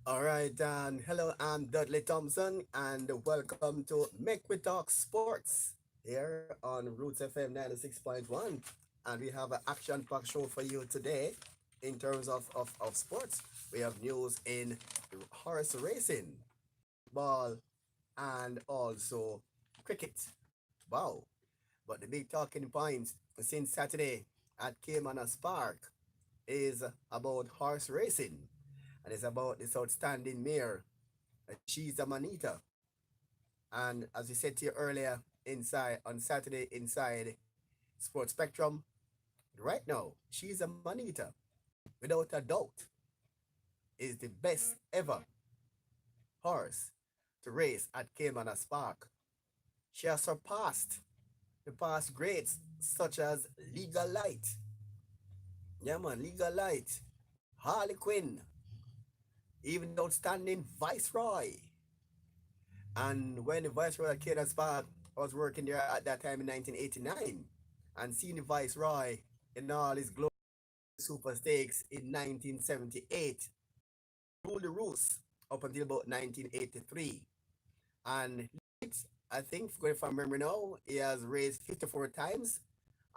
All right, and hello, I'm Dudley Thompson, and welcome to Mek We Talk Sports here on Roots FM 96.1. And we have an action packed show for you today in terms of sports. We have news in horse racing, ball, and also cricket. Wow. But the big talking point since Saturday at Cayman Park is about horse racing, and it's about this outstanding mare. She's a manita. And as we said to you earlier, inside on Saturday inside Sports Spectrum, right now, she's a manita. Without a doubt, is the best ever horse to race at Caymanas Park. She has surpassed the past greats such as Legal Light. Yeah man, Legal Light, Harley Quinn, even the outstanding Viceroy. And when the Viceroy at Caymanas Park, I was working there at that time in 1989 and seeing the Viceroy in all his glory super stakes in 1978, ruled the roost up until about 1983. And I think, if I remember now, he has raced 54 times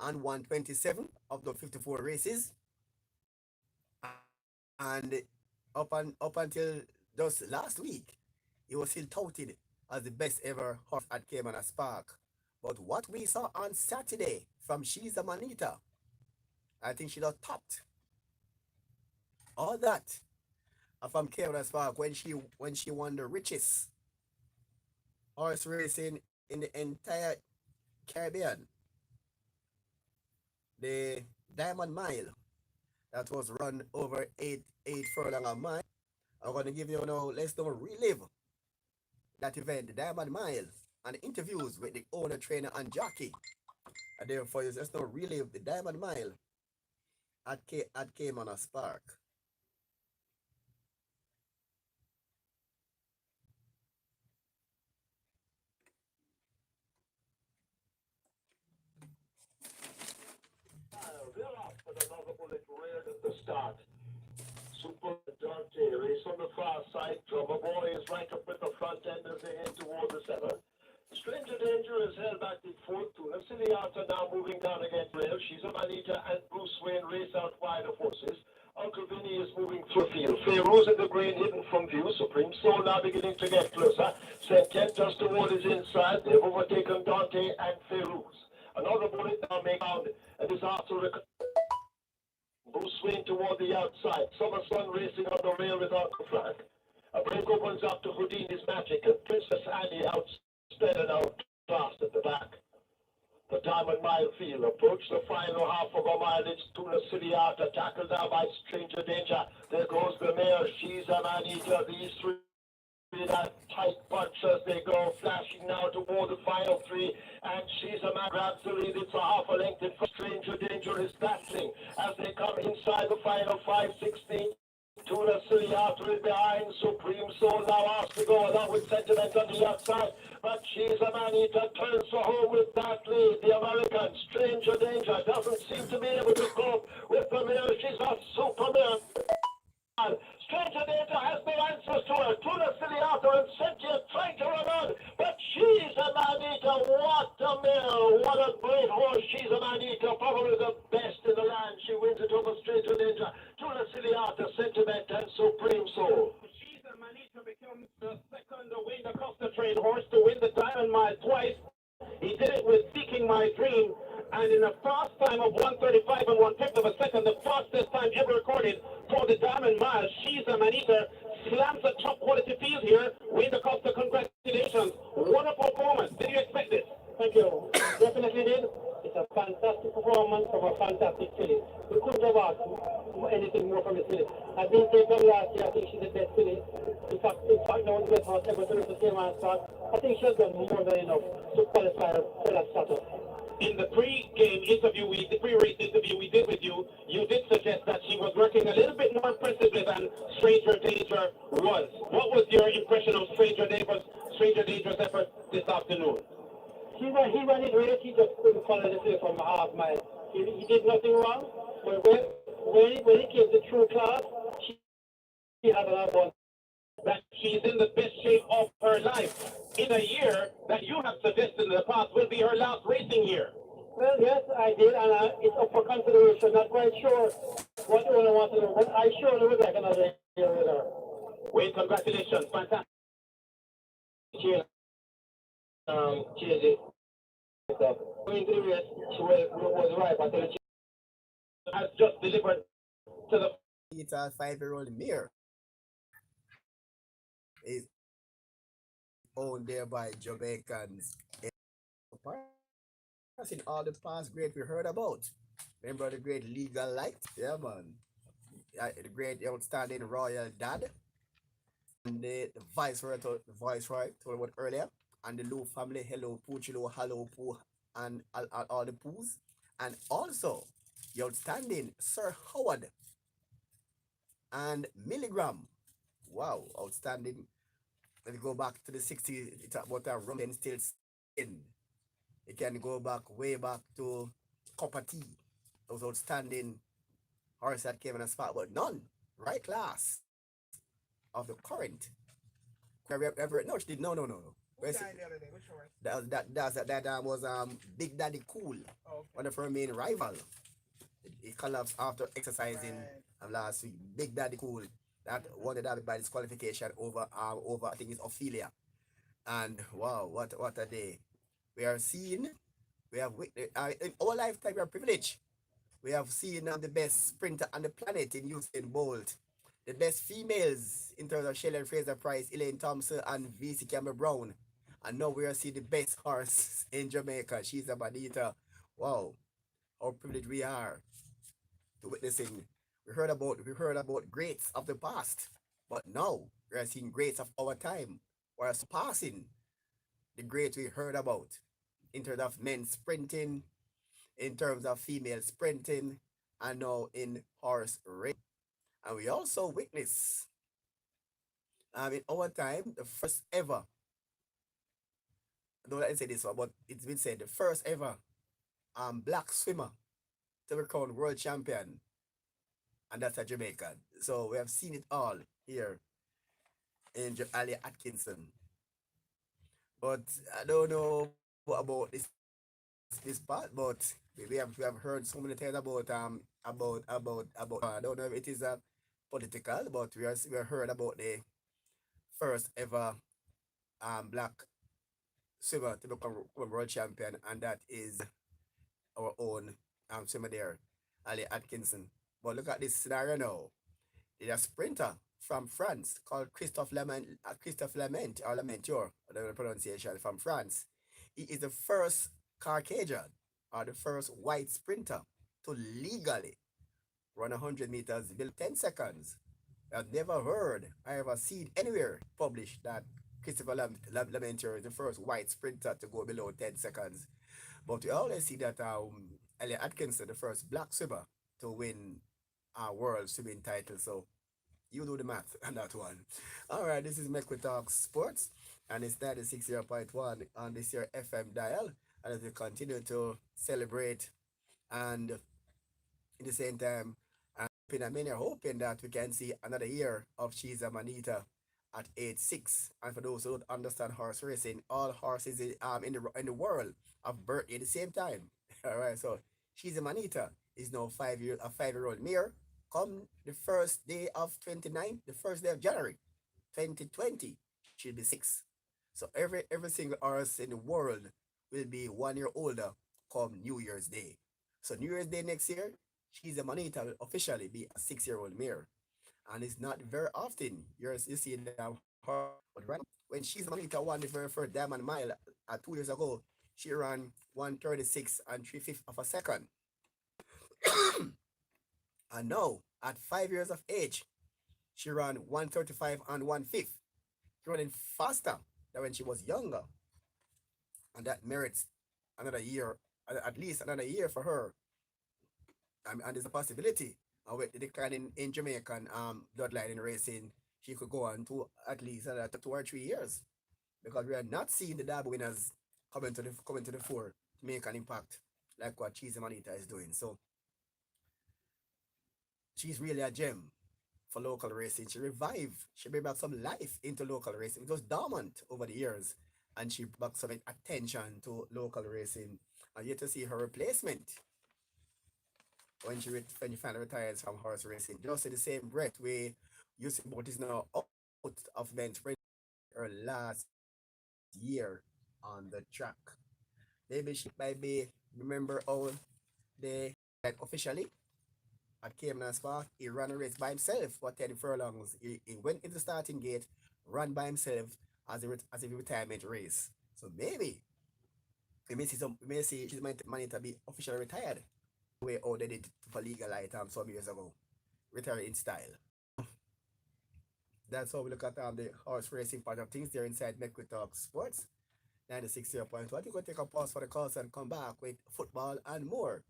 and won 27 of the 54 races. And up until just last week, he was still touted as the best ever horse at Caymanas Park. But what we saw on Saturday from She's a Manita, I think she done topped all that from Caymanas Park when she won the richest horse racing in the entire Caribbean, the Diamond Mile that was run over eight furlong a mile. I'm gonna give you now. Let's now relive that event, the Diamond Mile, and interviews with the owner, trainer, and jockey. And therefore, let's now relive the Diamond Mile at Caymanas Park. They're off with another bullet reared at the start. Super Dante race on the far side. Drummer Boy is right up at the front end as they head toward the center. Stranger Danger is held back in fourth. Tuna Ciliata now moving down against rail. She's a Manita and Bruce Wayne race out wide of horses. Uncle Vinny is moving through field. Pharaoh's in the green hidden from view. Supreme Soul now beginning to get closer. St. Kent just toward his inside. They've overtaken Dante and Pharaoh's. Another bullet now make out and is also Bruce Wayne toward the outside. Summer Sun racing on the rail with Uncle Frank. A break opens up to Houdini's Magic and Princess Annie outsped out fast at the back. The Diamond Mile field approach the final half of a mile. It's Tuna City Arta tackled now by Stranger Danger. There goes the mare. She's an Anita. These three in a tight bunch as they go, flashing now toward the final three, and she's a man grabs the lead. It's a half a length, and for Stranger Danger is battling as they come inside the final 5:16. Tuna City after it behind. Supreme Soul now asked to go along with Sentiment on the outside, but she's a Manita turns for home with that lead. The American Stranger Danger doesn't seem to be able to cope with the mare. She's not Superman. Stranger Danger has no answers to her. Tuna City Arthur and Cynthia trying to run on, but she's a Manita. What a mare. What a great horse. She's a Manita, probably the best in the land. She wins it over Stranger Danger. Tuna City Arthur, Sentiment, and Supreme Soul. She's a Manita becomes the second Wayne Acosta trained horse to win the Diamond Mile twice. He did it with Seeking My Dream, and in a fast time of 1:35 and 1/5 of a second, the fastest time ever recorded for the Diamond Mile. She's a Manita, slams a top quality field here. Wayne Acosta, congratulations. Wonderful performance. Did you expect this? Thank you. Definitely did. It's a fantastic performance from a fantastic filly. We couldn't have asked anything more from the filly. I've been saying from last year, I think she's the best filly. In fact, no one's best horse ever to the same start. I think she has done more than enough to qualify for that status. In the the pre-race interview we did with you, you did suggest that she was working a little bit more impressively than Stranger Danger was. What was your impression of Stranger Danger's effort this afternoon? He ran it great. He just couldn't follow the play from a half mile. He did nothing wrong. But when he came to true class, she had a lot of that she's in the best shape of her life in a year that you have suggested in the past will be her last racing year. Well, yes, I did, and it's up for consideration. Not quite sure what the owner wants to do, but I surely would like another year with her. Wayne, congratulations. Fantastic. Change it. Going to the race, she was right until she has just delivered to the It's a 5-year-old mare is owned there by Jamaicans. In all the past great we heard about. Remember the great legal light? Yeah, man. The great outstanding royal dad and the viceroy told about earlier, and the Lou family, hello Puchilo, hello Pooh, and all the Poos, and also the outstanding Sir Howard and Milligram. Wow, outstanding. Let me go back to the 60s. It's about a rum still in. You can go back way back to Copper Tea. Those outstanding horse that came in a spot, but none. Right class of the current. Ever no, she did no. Who died the other day? Which horse? That was Big Daddy Cool, okay. One of her main rival. He collapsed after exercising last week. Big Daddy Cool that won the derby by disqualification over I think it's Ophelia. And wow, what a day! We are seeing we have in our lifetime we are privileged. We have seen the best sprinter on the planet in Usain Bolt, the best females in terms of Shelley Fraser Price, Elaine Thompson, and VC Campbell Brown. And now we are seeing the best horse in Jamaica. She's a Bonita. Wow, how privileged we are to witnessing. We heard about greats of the past, but now we are seeing greats of our time. We are surpassing the greats we heard about in terms of men sprinting, in terms of female sprinting, and now in horse racing. And we also witness in our time the first ever, I don't let me say this one, but it's been said the first ever black swimmer to become world champion, and that's a Jamaican. So we have seen it all here in Ali Atkinson. But I don't know about this part, but we have heard so many things about I don't know if it is political, but we have heard about the first ever black swimmer to become world champion, and that is our own swimmer there, Ali Atkinson. But look at this scenario now. There's a sprinter from France called Christophe Lament, or Lamenture, whatever the pronunciation, from France. He is the first Caucasian, or the first white sprinter to legally run 100 meters below 10 seconds. I've never heard, I ever seen anywhere published that Christopher Lamentier is the first white sprinter to go below 10 seconds. But we always see that Elliot Atkinson, the first black swimmer to win a world swimming title. So you do the math on that one. All right, this is Mek We Talk Sports, and it's 96.1 on this year FM dial. And as we continue to celebrate, and in the same time, many are hoping that we can see another year of Chiza Manita at age 6. And for those who don't understand horse racing, all horses in the world have birth at the same time. All right, so Chiza Manita is now 5-year old mare. Come the first day of 29, the first day of January 2020, she'll be 6. So every single horse in the world will be 1 year older come New Year's Day. So New Year's Day next year, She's a Manita will officially be a 6-year-old mare. And it's not very often you see that horse. But right now, when She's a Manita won the very first Diamond Mile 2 years ago, she ran 136 and 3/5 of a second. And now, at 5 years of age, she ran 135 and 1/5. She running faster than when she was younger. And that merits another year, at least another year for her. And there's a possibility with the decline in Jamaican bloodline in racing, she could go on to at least another 2 or 3 years, because we are not seeing the Derby winners coming to the fore to make an impact like what Cheese Manita is doing. So she's really a gem for local racing. She revived, she brought back some life into local racing. It was dormant over the years, and she brought back some attention to local racing. And yet to see her replacement when she finally retires from horse racing. Just in the same breath, we Usain Bolt is now out of men's sprint her last year on the track. Maybe she might be remember how they like officially at Cayman Spa, he ran a race by himself for 10 furlongs. He went into the starting gate, ran by himself as a retirement race. So maybe we may see she's money to be officially retired. Way how they did for legal item some years ago. Retire in style. That's how we look at the horse racing part of things there inside Mek We Talk Sports. 96.1. I think we'll take a pause for the calls and come back with football and more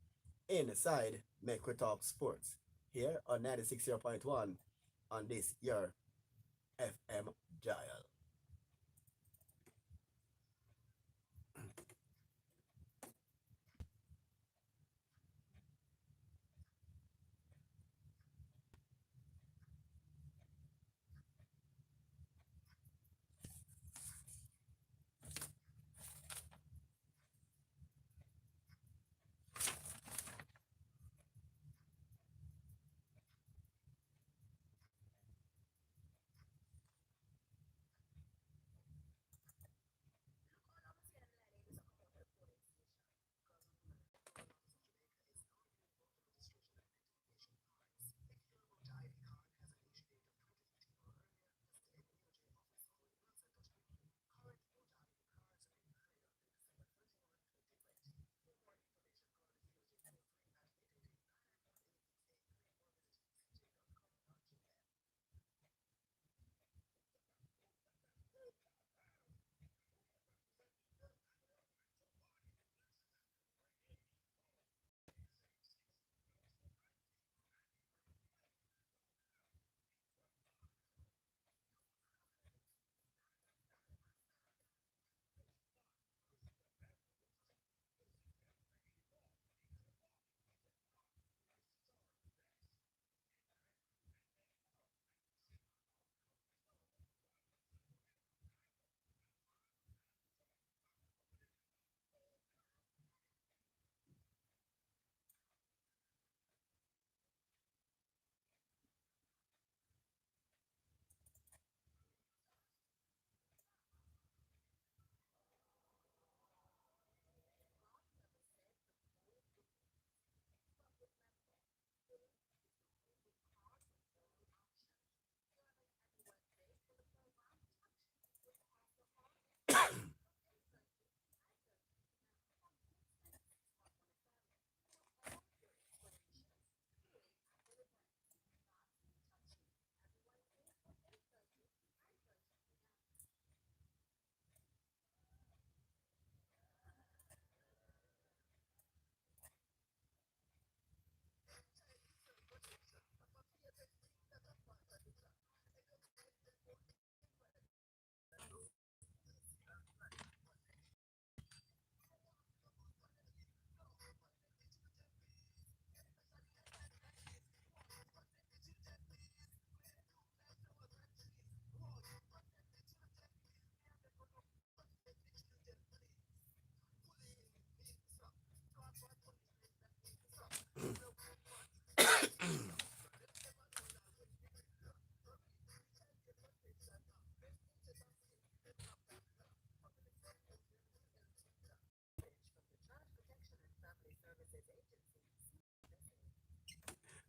inside Mek We Talk Sports here on 96.1 on this your FM dial.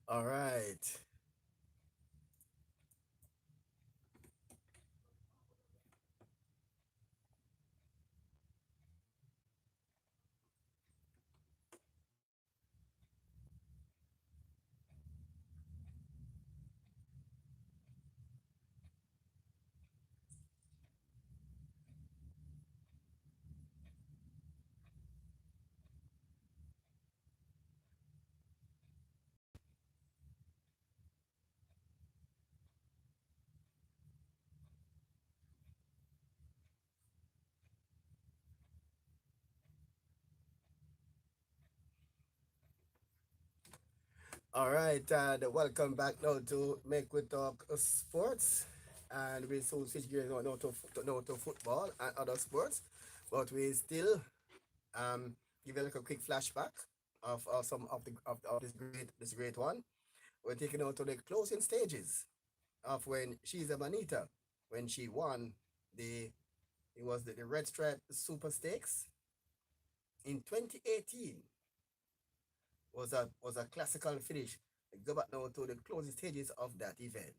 All right. All right, and welcome back now to Make We Talk Sports. And we soon switch gears now to football and other sports. But we still give you like a quick flashback of some of this great one. We're taking out to the closing stages of when she's a Manita, when she won the the Red Stripe Super Stakes in 2018 was a classical finish. Go back now to the closing stages of that event.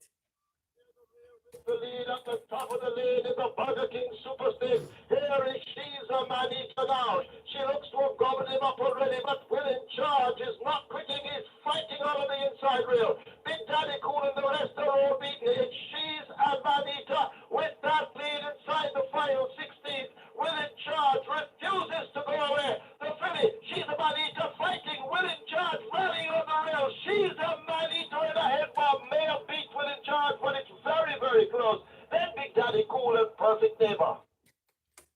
The lead at the top of the lead is a Burger King Super Stick. Here is she's a Manita now. She looks to have gobbled him up already, but Will in charge is not quitting. He's fighting out of the inside rail. Big Daddy Cool and the rest are all beaten. It's she's a Manita with that lead inside the final 16th. Will in charge refuses to go away. The filly, she's a Manita fighting. Will in charge rallying on the rail. She's a Manita in a head bomb. May have beat Will in charge, but it's very, very close. Then Big Daddy Cool and Perfect Neighbor.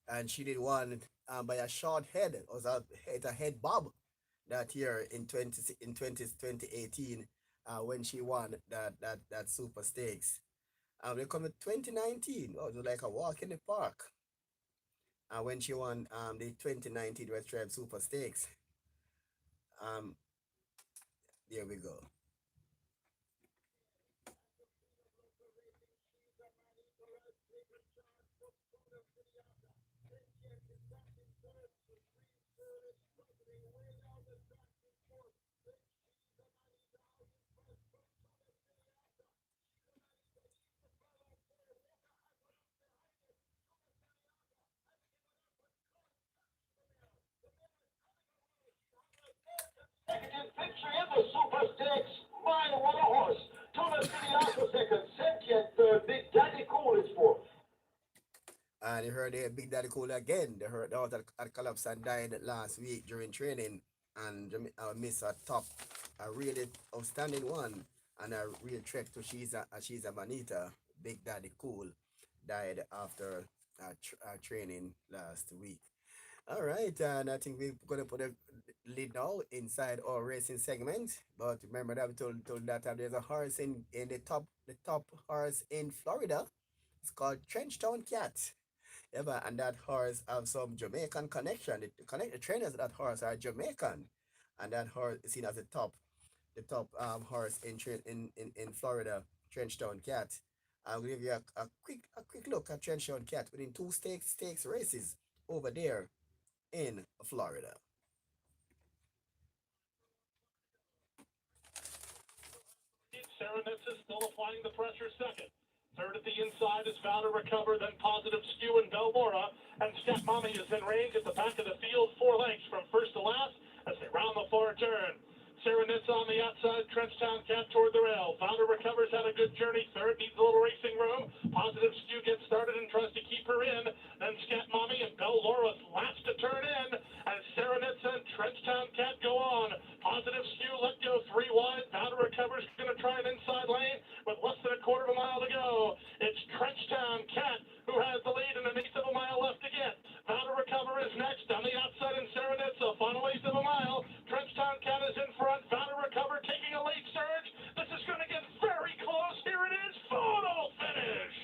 And she did one by a short head. It was a head bob that year in 2018 when she won that Super Stakes. They come to 2019. Oh, it was like a walk in the park. When she won the 2019 Red Stripe Super Stakes. Um, there we go. Executive victory in the Super Stakes. My, what a horse. Tuna City Alpha second. Sentient third. Big Daddy Cool is fourth. And you heard the Big Daddy Cool again. They heard out at collapse and died last week during training. And missed a top, a really outstanding one. And a real trek to she's a Manita. Big Daddy Cool died after training last week. All right, and I think we're gonna put a lid now inside our racing segment. But remember that we told that there's a horse in the top horse in Florida. It's called Trenchtown Cat. Yeah, and that horse have some Jamaican connection. The trainers of that horse are Jamaican, and that horse is seen as the top horse in Florida, Trenchtown Cat. I'll give you a quick look at Trenchtown Cat within two stakes races over there in Florida. Serenitz is still applying the pressure second. Third at the inside is Vow to Recover, then Positive Skew and Belmora. And Step Mommy is in range at the back of the field, 4 lengths from first to last as they round the far turn. Serenitz on the outside, Trenchtown Cat toward the rail. Vow to Recover's had a good journey. Third needs a little racing room. Positive Skew gets started and tries to keep her in. Then Scat Mommy and Bell Laura's last to turn in as Serenitz and Trenchtown Cat go on. Positive Skew let go 3 wide. Vow to Recover's going to try an inside lane with less than a quarter of a mile to go. It's Trenchtown Cat who has the lead and an eighth of a mile left to get. Vow to Recover is next on the outside in Serenitz. A final eighth of a mile. Trenchtown Cat is in front. Vow to Recover taking a late surge. This is going to get very close. Here it is. Photo finish.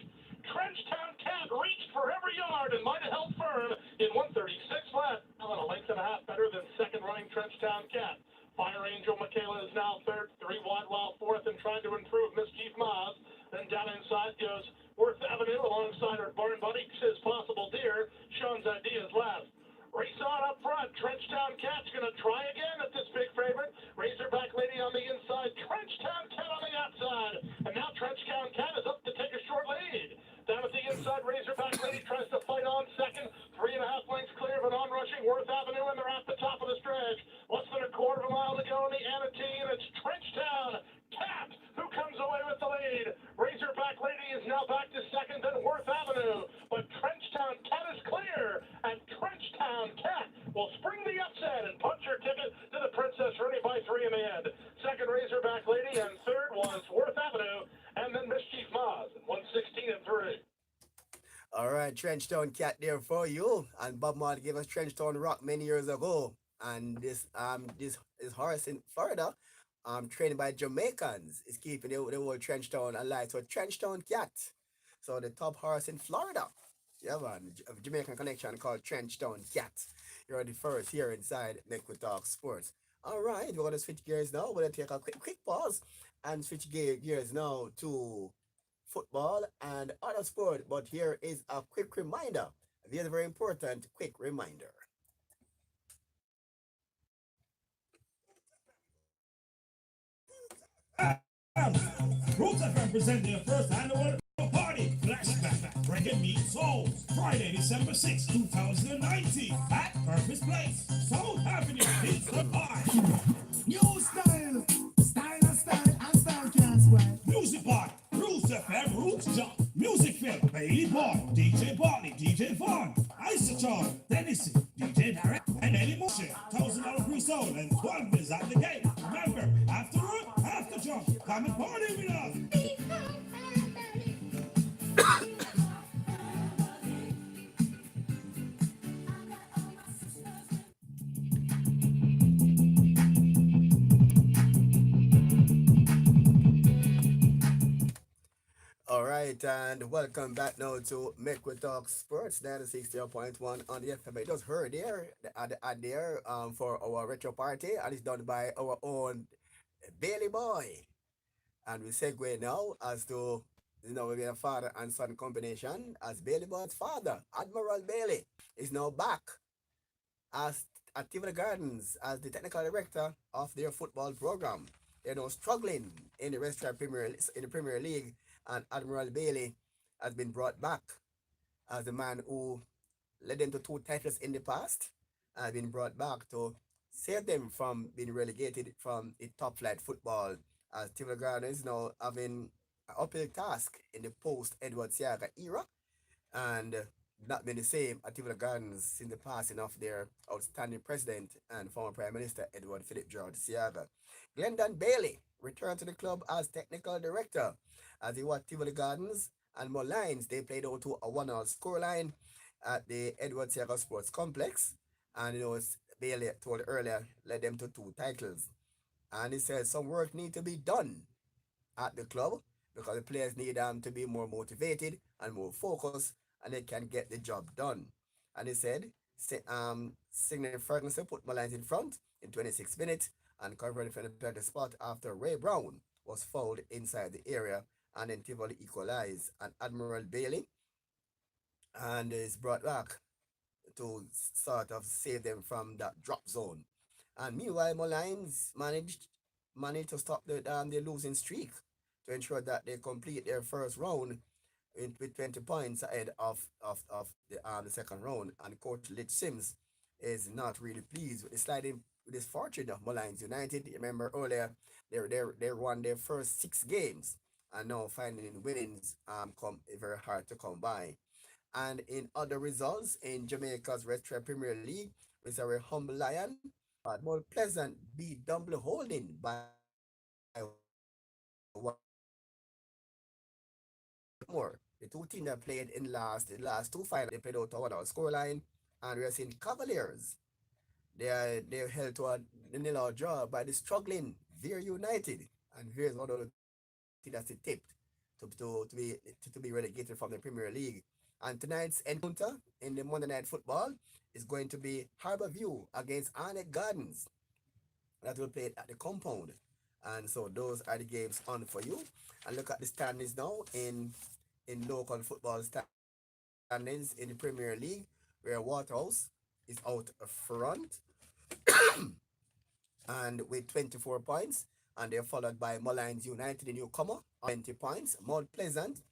Trenchtown Cat reached for every yard and might have held firm in 136 flat. A length and a half better than second running Trenchtown Cat. Fire Angel Michaela is now third, 3 wide while fourth, and trying to improve Mischief Maz. Then down inside goes Worth Avenue alongside her barn buddy, his possible deer. Sean's Ideas last. Race on up front. Trenchtown Cat's going to try again at this big favorite. Razorback Lady on the inside. Trenchtown Cat on the outside. And now Trenchtown Cat is up to take a short lead. Down at the inside, Razorback Lady tries to fight on second. 3.5 lengths clear of an on-rushing Worth Avenue, and they're at the top of the stretch. Less than a quarter of a mile to go in the Anatee, and it's Trenchtown Cat who comes away with the lead. Razorback Lady is now back to second, then Worth Avenue. But Trenchtown Cat is clear, and Trenchtown Cat will spring the upset and punch her ticket to the Princess Rooney by 3 in the end. Second, Razorback Lady, and third was Worth Avenue, and then Mischief Maz, 116 and 3. All right, Trenchtown Cat there for you. And Bob Marley gave us Trenchtown Rock many years ago. And this horse in Florida trained by Jamaicans, is keeping the whole Trenchtown alive. So Trenchtown Cat. So the top horse in Florida. Yeah, man. A Jamaican connection called Trenchtown Cat. You're the first here inside Mek We Talk Sports. All right, we're gonna switch gears now. We're gonna take a quick pause and switch gears now to football and other sport. But here is a quick reminder. Here's a very important quick reminder. Roots FM present their first annual party flashback reggae meet souls Friday December 6, 2019 at Purpose Place, South Avenue, Kingston Park. New style, style, and style can't sweat. Music Park, Roots FM, Roots Jump, Music Film, Bailey Boy, DJ Barney, DJ Vaughn, Isotron, Dennison, DJ Barrett, and Eddie Motion. $1,000 free soul and 12 is at the gate. Remember, after root, after jump, come and party with us. All right, and welcome back now to Make We Talk Sports 96.1 on the FM. It just heard there, there for our retro party, and it's done by our own Bailey Boy. And we segue now as to, we have a father and son combination as Bailey Boy's father, Admiral Bailey, is now back as at Tivoli Gardens as the technical director of their football program. They're now struggling in the Premier League, and Admiral Bailey has been brought back as the man who led them to two titles in the past, has been brought back to save them from being relegated from the top flight football, as Tivoli Gardens now having an uphill task in the post Edward Siaga era, and not been the same at Tivoli Gardens since the passing of their outstanding president and former Prime Minister Edward Philip George Siaga. Glendon Bailey returned to the club as technical director as he was Tivoli Gardens and More Lions. They played out to a 1-0 scoreline at the Edward Siaga Sports Complex, and as Bailey told earlier, led them to two titles. And he said some work need to be done at the club because the players need to be more motivated and more focused, and they can get the job done. And he said, Signet Ferguson put Malines in front in 26 minutes and covered the penalty spot after Ray Brown was fouled inside the area, and then Tivoli equalized. And Admiral Bailey and is brought back to sort of save them from that drop zone. And meanwhile, Malines managed to stop the losing streak to ensure that they complete their first round with 20 points ahead of the second round. And coach Lich Sims is not really pleased with the sliding with this fortune of Malines United. You remember earlier they won their first 6 games, and now finding winnings come very hard to come by. And in other results in Jamaica's Retro Premier League, we saw a humble Lion, more pleasant beat Dumble Holding by 1 more. The two teams that played in the last two finals, they played out a 1-0 scoreline, and we are seeing Cavaliers. They're held to a nil draw by the struggling Veer United, and Veer is one of the teams that's tipped to be relegated from the Premier League. And tonight's encounter in the Monday Night Football is going to be Harbour View against Arnett Gardens. That will play at the compound. And so those are the games on for you. And look at the standings now in local football standings in the Premier League, where Waterhouse is out front and with 24 points, and they're followed by Mullines United, the newcomer, 20 points. Mount Pleasant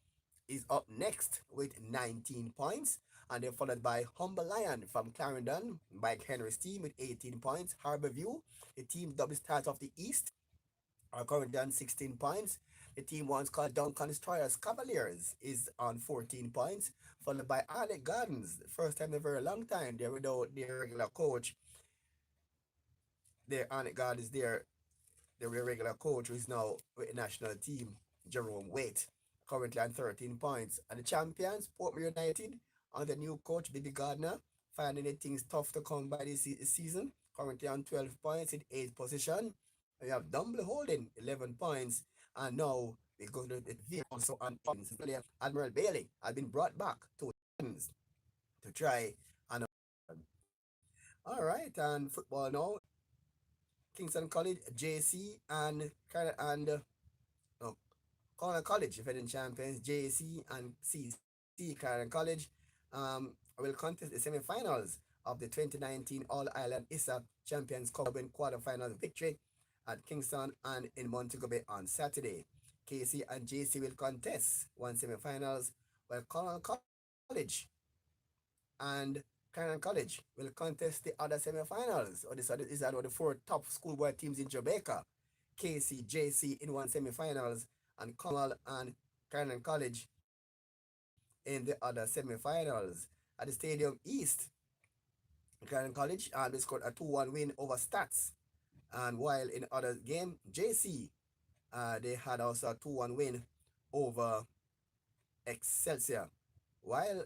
is up next with 19 points, and they're followed by Humble Lion from Clarendon, Mike Henry's team with 18 points. Harbourview, the team double stars of the East, are currently on 16 points. The team once called Duncan Destroyers Cavaliers is on 14 points, followed by Arnett Gardens. The first time in a very long time they're without their regular coach. Their Arnett Gardens, their regular coach, who is now with the national team, Jerome Waite, currently on 13 points. And the champions, Portmore United, under new coach Billy Gardner, finding it things tough to come by this season, currently on 12 points in 8th position. We have Dumble holding 11 points, and now we go to the V also on points. Admiral Bailey has been brought back to Titans to try and all right, and football now. Kingston College, JC, no, Cornell College, defending champions, JC and CC, Clarendon College, will contest the semi-finals of the 2019 All-Ireland ISA Champions Cup in quarterfinal victory at Kingston and in Montego Bay on Saturday. KC and JC will contest one semi-finals, while Cornell College and Clarendon College will contest the other semi-finals. Or these are the four top schoolboy teams in Jamaica. KC, JC in one semi-finals, and Cornwall and Clarendon College in the other semi-finals. At the Stadium East, Clarendon College they scored a 2-1 win over Stats. And while in other game, JC they had also a 2-1 win over Excelsior. While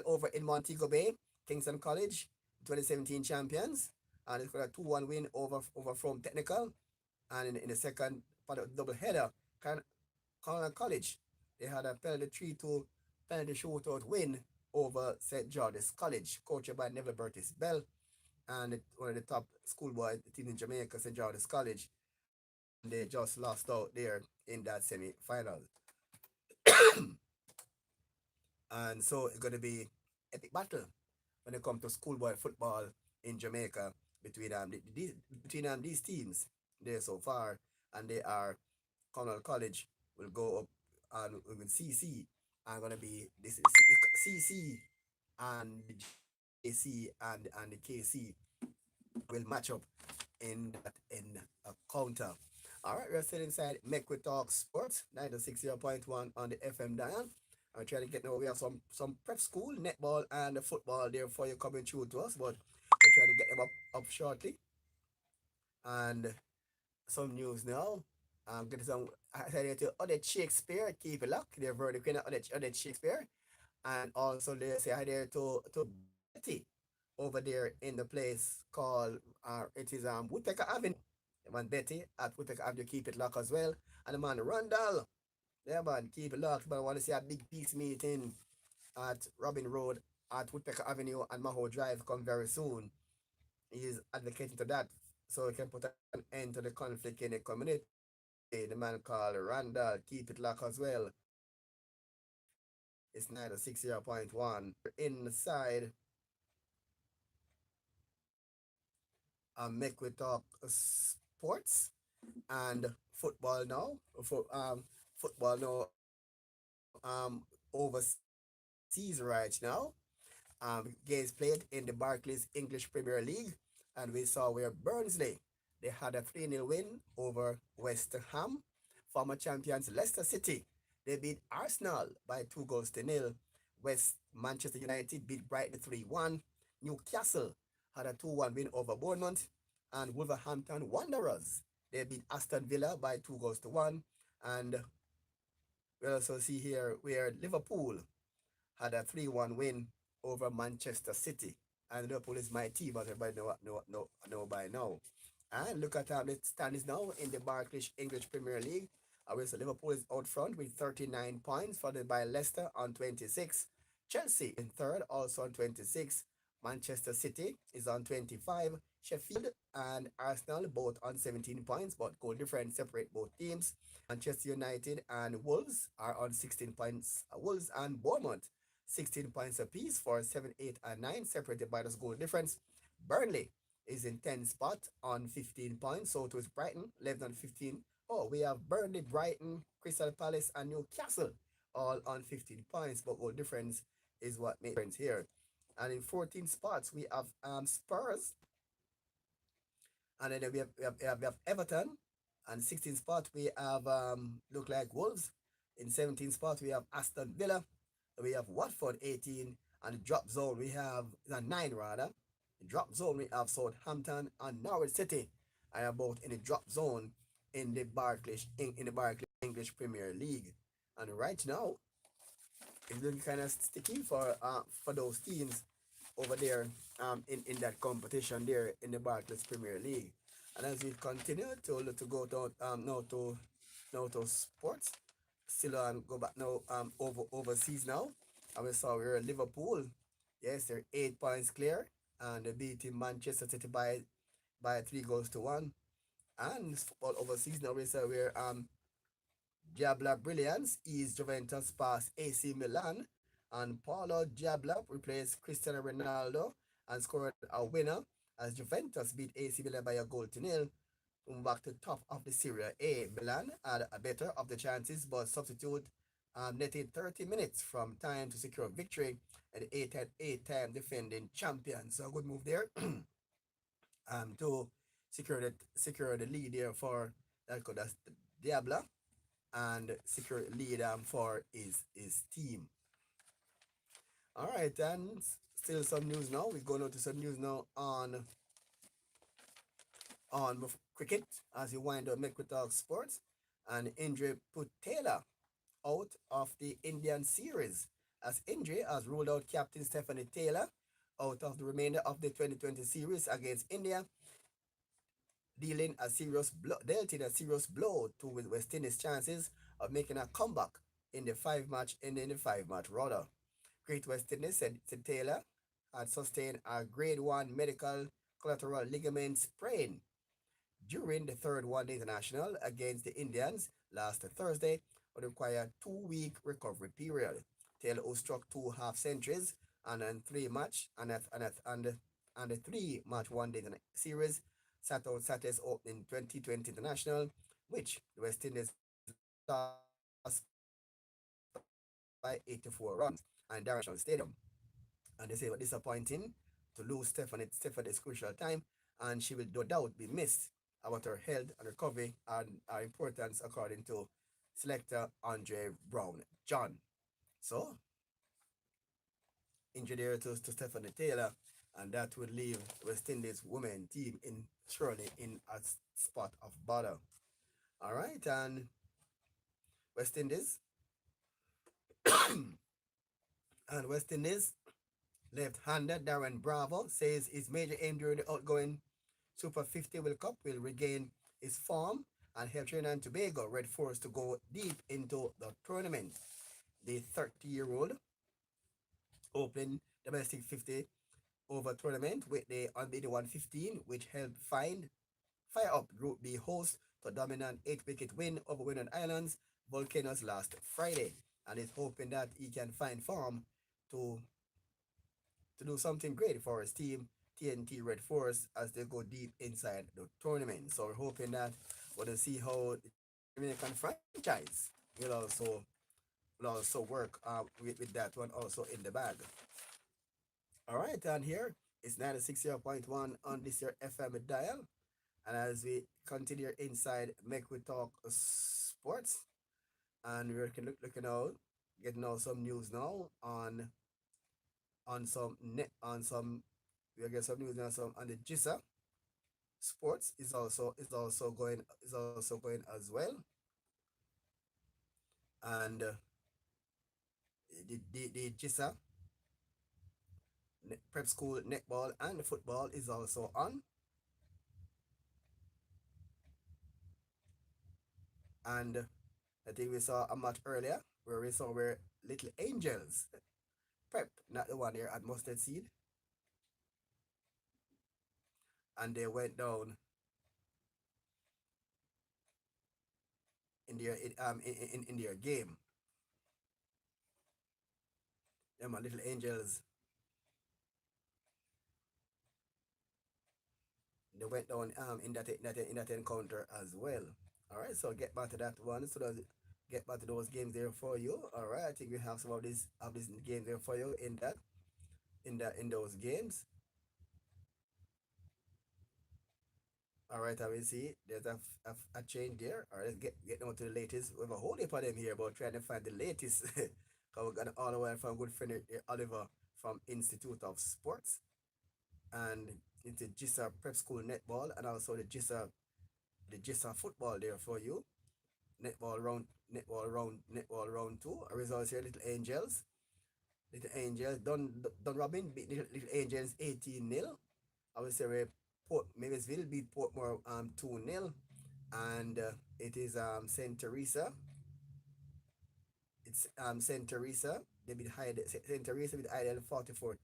over in Montego Bay, Kingston College, 2017 champions, and it's got a 2-1 win over from Technical. And in the second part of the double header, Cornell College, they had a penalty 3-2 penalty shootout win over St. George's College, coached by Neville Burtis Bell, and one of the top schoolboy team in Jamaica, St. George's College, and they just lost out there in that semi-final. And so it's going to be epic battle when it comes to schoolboy football in Jamaica between these teams there so far, and they are Cornell College will go up and with CC are gonna be this is CC and the JC and the KC will match up in a counter. All right, we're still inside Mek We Talk Sports 96.1 on the FM dial. I'm trying to get now. We have some prep school netball and football there for you coming through to us, but we're trying to get them up shortly. And some news now. Get some I said to other Shakespeare, keep it locked. They're very queen of other Shakespeare. And also they say hi there to Betty over there in the place called it is Woodpecker Avenue. The man Betty at Woodpecker Avenue, keep it locked as well. And the man Randall. Yeah man, keep it locked. But I want to see a big peace meeting at Robin Road at Woodpecker Avenue and Maho Drive come very soon. He is advocating to that so we can put an end to the conflict in the community. The man called Randall, keep it locked as well. It's 960.1. Inside Make We Talk Sports and football now. Football now overseas right now. Games played in the Barclays English Premier League, and we saw where Burnsley they had a 3-0 win over West Ham. Former champions Leicester City they beat Arsenal by 2 goals to nil. Manchester United beat Brighton 3-1. Newcastle had a 2-1 win over Bournemouth, and Wolverhampton Wanderers they beat Aston Villa by 2 goals to 1. And we also see here where Liverpool had a 3-1 win over Manchester City. And Liverpool is my team, but everybody know by now. And look at the standings now in the Barclays English Premier League. So Liverpool is out front with 39 points, followed by Leicester on 26. Chelsea in third, also on 26. Manchester City is on 25. Sheffield and Arsenal both on 17 points, but goal difference separate both teams. Manchester United and Wolves are on 16 points. Wolves and Bournemouth 16 points apiece for 7, 8, and 9, separated by this goal difference. Burnley is in 10th spot on 15 points. So to Brighton, 11 on 15. Oh, we have Burnley, Brighton, Crystal Palace, and Newcastle all on 15 points, but goal difference is what makes difference here. And in 14 spots, we have Spurs, and then we have Everton, and 16 spot we have look like Wolves. In 17 spot we have Aston Villa. We have Watford 18, and the drop zone we have 9 rather. The drop zone we have Southampton and Norwich City are both in the drop zone in the Barclays English Premier League. And right now it's looking kind of sticky for those teams over there in that competition there in the Barclays Premier League. And as we continue to go to now to sports, still go back now overseas now. And we saw we're Liverpool. Yes, they're 8 points clear, and they beating Manchester City by 3 goals to 1. And football overseas now we say we're Diabla Brilliance is Juventus past AC Milan, and Paulo Diabla replaced Cristiano Ronaldo and scored a winner as Juventus beat AC Milan by a goal to nil. Back to top of the Serie A. Milan had a better of the chances, but substitute netted 30 minutes from time to secure victory at the eight-time defending champion. So a good move there to secure the lead there for that's Diabla and secure lead for his team. All right, and still some news now. We're going on to some news now on cricket as you wind up Mek We Talk Sports. And injury put Taylor out of the Indian series as injury has ruled out captain Stephanie Taylor out of the remainder of the 2020 series against India, dealt in a serious blow to West Indies' chances of making a comeback in the five-match order. Great West Indies said Taylor had sustained a grade 1 medical collateral ligament sprain during the third one-day international against the Indians last Thursday would require a 2-week recovery period. Taylor, who struck 2 half centuries and a three-match and a three-match one-day series, sat out Saturday's opening 2020 international, which the West Indies lost by 84 runs and Darren International Stadium. And they say it was disappointing to lose Stephanie's crucial time, and she will no doubt be missed about her health and recovery and her importance according to selector Andre Brown John. So, injury there to Stephanie Taylor, and that would leave West Indies women team in surely in a spot of bother. All right, and West Indies and West Indies left-hander Darren Bravo says his major aim during the outgoing Super 50 World Cup will regain his form and help Trinidad and Tobago Red Force to go deep into the tournament. The 30-year-old opened domestic 50 over tournament with the unbeaten 115, which helped fire up Group B host to dominant 8-wicket win over Winland Islands Volcanoes last Friday, and is hoping that he can find form to do something great for his team, TNT Red Force, as they go deep inside the tournament. So we're hoping that we'll see how the Dominican franchise will also work with that one also in the bag. All right, and here it's 96.1 on this year FM dial. And as we continue inside Make We Talk Sports, and we're looking out, getting out some news now on some net on some we'll get some news now some on the GISA sports is also going as well. And the GISA prep school netball and football is also on. And I think we saw a match earlier where we saw where Little Angels prep, not the one here at Mustard Seed, and they went down in their game. Them Little Angels, they went down in that encounter as well. All right, so get back to that one. So does get back to those games there for you. All right, I think we have some of these games there for you in those games. All right, I will see there's a change there. All right, let's get down to the latest. We have a whole heap of them here, but trying to find the latest. Because we got all the way from good friend Oliver from Institute of Sports, and it's the GISA Prep School Netball, and also the GISA football there for you. Netball round two. Our results here: Little Angels. Don Robin beat Little Angels 18-0. I would say Port Mavisville beat Portmore 2-0, and it is Saint Teresa. It's Saint Teresa. They beat Hyde. Saint Teresa beat Hyde 44-10.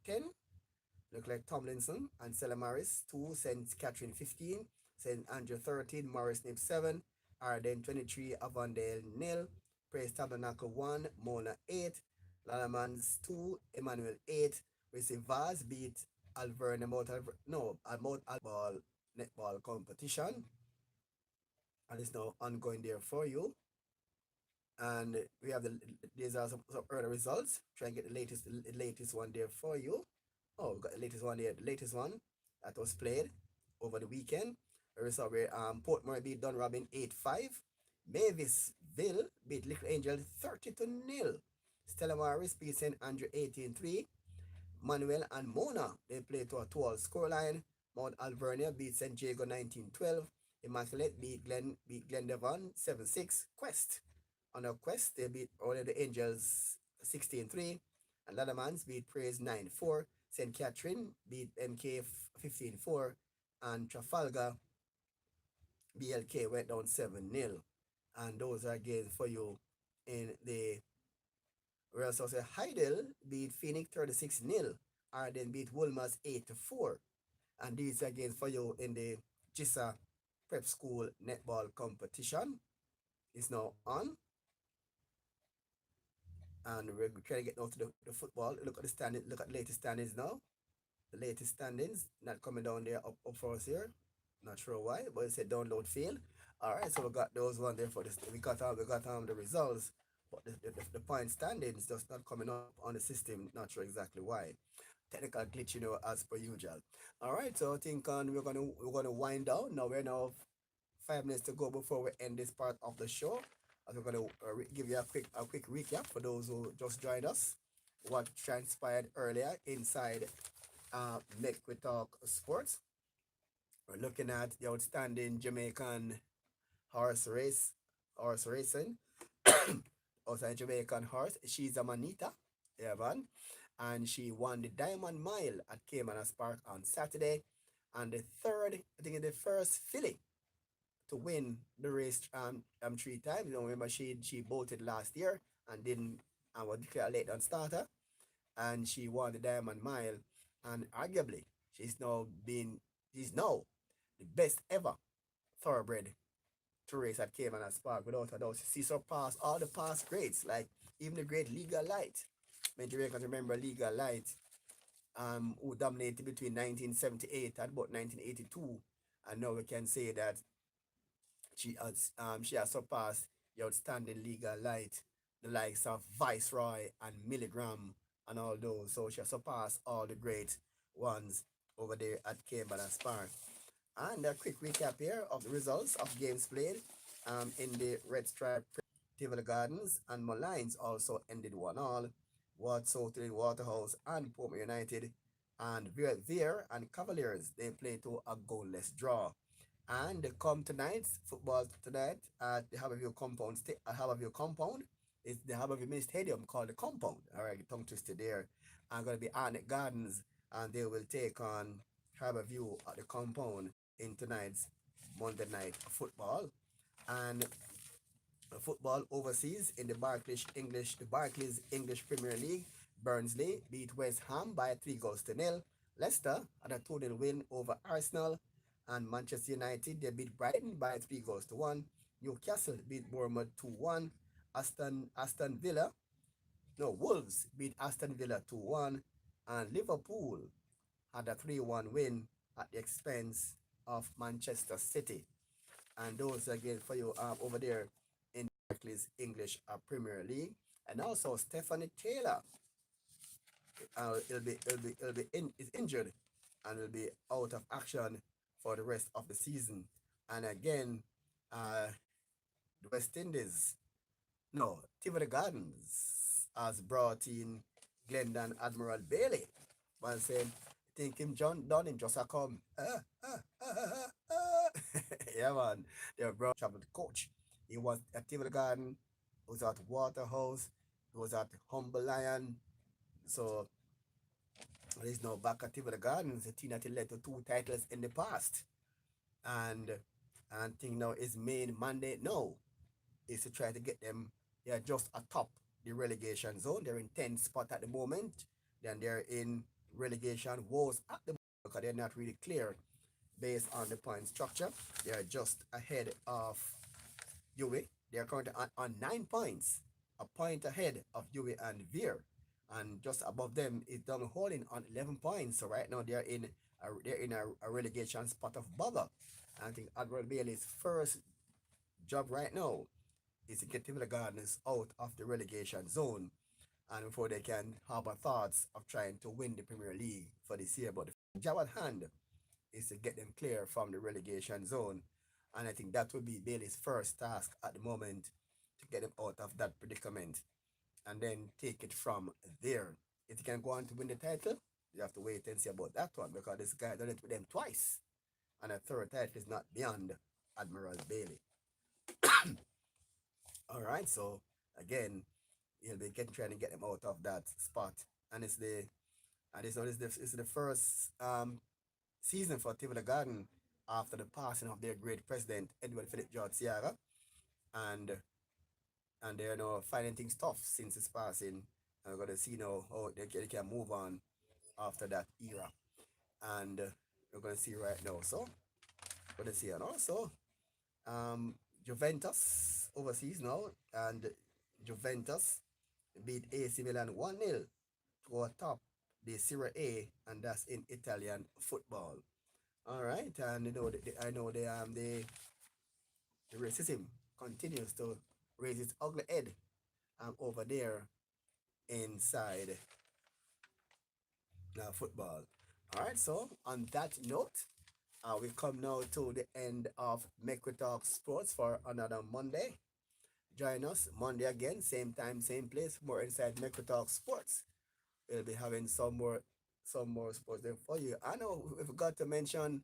Look like Tomlinson and Stella Morris 2, St. Catherine 15, St. Andrew 13, Morris Nib 7, Arden 23, Avondale nil, Praise Tabernacle 1, Mona 8, Lalamans 2, Emmanuel 8. We see Vaz beat Alverna no, Almouth Alball netball competition, and it's now ongoing there for you. And we have these are some early results. Try and get the latest one there for you. Oh, we got the latest one there. The latest one that was played over the weekend. We saw where Portmore beat Dunrobin 8-5. Mavisville beat Little Angel 30-0. Stella Maris beat St. Andrew 18-3. Manuel and Mona, they played to a 2-all scoreline. Mount Alvernia beat St. Jago 19-12. Immaculate beat Glen Devon 7-6. Quest. On a Quest, they beat only the Angels 16-3. And Laddermans beat Praise 9-4. St. Catherine beat MK 15-4. And Trafalgar BLK went down 7-0. And those are games for you in the whereas also Heidel beat Phoenix 36-0. Arden beat Wolmer's 8-4. And these are games for you in the Gisa Prep School netball competition. It's now on. And we're trying to get now to the football. Look at the standing, look at the latest standings now. The latest standings not coming down there up for us here. Not sure why, but it said download failed. All right, so we got those one there for this. We got the results, but the point standings just not coming up on the system. Not sure exactly why. Technical glitch, as per usual. All right, so I think we're gonna wind down now. We're now 5 minutes to go before we end this part of the show. And we're gonna give you a quick recap for those who just joined us. What transpired earlier inside Mek We Talk Sports. We're looking at the outstanding Jamaican horse race, horse racing. Also a Jamaican horse. She's a Manita, yeah, man. And she won the Diamond Mile at Caymanas Park on Saturday. And the third, I think, the first filly to win the race 3 times. Remember she bolted last year and didn't and was declared late on starter, and she won the Diamond Mile, and arguably she's now the best ever thoroughbred to race at Caymanas Park without a doubt. She surpassed all the past greats, like even the great Legal Light. Many Jamaicans remember Legal Light, who dominated between 1978 and about 1982, and now we can say that she has surpassed the outstanding Legal Light, the likes of Viceroy and Milligram and all those. So she has surpassed all the great ones over there at Caymanas Park. And a quick recap here of the results of games played in the Red Stripe Tivoli Gardens and Malines also ended 1-all. South Waterhouse and Portmore United and Veer and Cavaliers, they played to a goalless draw. And they come tonight's football tonight at the Harborview compound. Harborview compound is the Harborview Mini Stadium called the compound. All right, tongue twisted there. I'm gonna be Arnett Gardens, and they will take on Harborview at the compound in tonight's Monday night football. And football overseas in the Barclays English Premier League. Barnsley beat West Ham by 3 goals to 0. Leicester had a 2-0 win over Arsenal, and Manchester United, they beat Brighton by 3 goals to 1. Newcastle beat Bournemouth 2-1. Aston Villa, no, Wolves beat Aston Villa 2-1, and Liverpool had a 3-1 win at the expense of Manchester City. And those again for you over there in Barclays English Premier League. And also Stephanie Taylor, is injured and will be out of action for the rest of the season. And again, the West Indies, no, Tivoli Gardens has brought in Glendon Admiral Bailey. One saying, think him John done him just a come. Yeah, man. They were brought travel coach. He was at Tivoli Garden, he was at Waterhouse, he was at Humble Lion. So He's now back at the Gardens, a team that led to two titles in the past. And and thing now is main mandate now is to try to get them. They are just atop the relegation zone. They're in 10th spot at the moment. Then they're in relegation woes at the moment because they're not really clear based on the point structure. They are just ahead of Juve. They are currently on 9 points, a point ahead of Juve and Veer. And just above them is Dunn Holding on 11 points. So right now they're in a relegation spot of bother. And I think Admiral Bailey's first job right now is to get the Gardeners out of the relegation zone and before they can harbor thoughts of trying to win the Premier League for this year. But the job at hand is to get them clear from the relegation zone. And I think that will be Bailey's first task at the moment to get them out of that predicament and then take it from there. If he can go on to win the title, you have to wait and see about that one because this guy done it with them twice. And a third title is not beyond Admiral Bailey. All right, so again, he'll be getting trying to get them out of that spot. And it's the first season for Tivoli Garden after the passing of their great president Edward Philip George Sierra, and they're now finding things tough since his passing. And we're gonna see now how they can move on after that era, and we're gonna see right now. So we're gonna see, and also um, Juventus overseas now, and Juventus beat AC Milan 1-0 to top the Serie A, and that's in Italian football. All right, and I know the racism continues to raise its ugly head over there inside football. All right, so on that note, we come now to the end of Make We Talk Sports for another Monday. Join us Monday again, same time, same place, more inside Make We Talk Sports. We'll be having some more sports there for you. I know we forgot to mention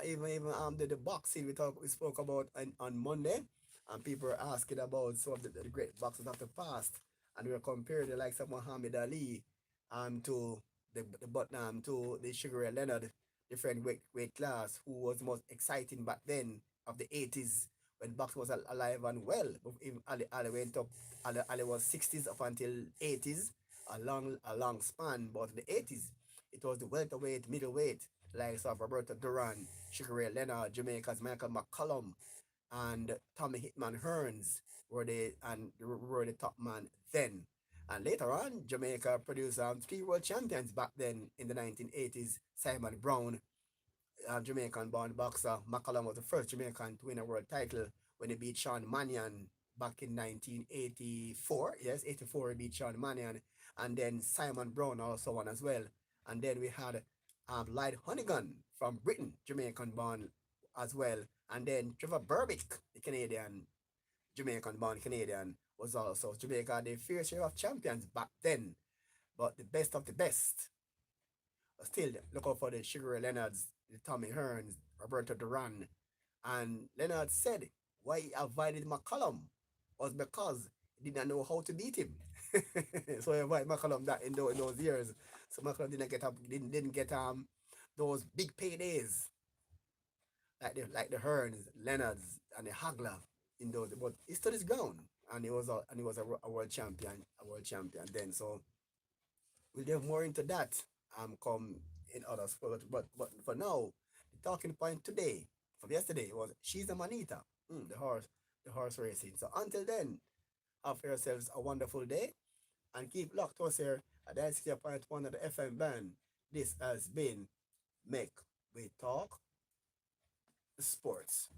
even the boxing we spoke about on Monday, and people are asking about some of the great boxers of the past, and we are comparing the likes of Muhammad Ali to to the Sugar Ray Leonard, different weight class, who was the most exciting back then of the 80s when boxing was alive and well. Even Ali went up. Ali was 60s up until 80s, a long span. But in the 80s, it was the welterweight, middleweight, like of Roberto Duran, Sugar Ray Leonard, Jamaica's Michael McCollum, and Tommy Hitman Hearns were the top man then. And later on, Jamaica produced three world champions back then in the 1980s. Simon Brown, Jamaican-born boxer. McCollum was the first Jamaican to win a world title when he beat Sean Manion back in 1984. Yes, 84 he beat Sean Manion. And then Simon Brown also won as well. And then we had Lloyd Honeyghan from Britain, Jamaican-born as well. And then Trevor Berbick, the Canadian, Jamaican-born Canadian, was also Jamaica the fair share of champions back then. But the best of the best, still look out for the Sugar Ray Leonards, the Tommy Hearns, Roberto Duran. And Leonard said why he avoided McCollum was because he did not know how to beat him. So he avoided McCollum that in those years. So McCollum didn't get those big paydays like the Hearns, Leonards, and the Hagler in those. But he stood his ground, and he was a world champion, then. So we'll get more into that come in other sports. But for now, the talking point today from yesterday was she's a manita. The horse racing. So until then, have yourselves a wonderful day and keep locked to us here at the 90.1 of the FM band. This has been Make We Talk Sports.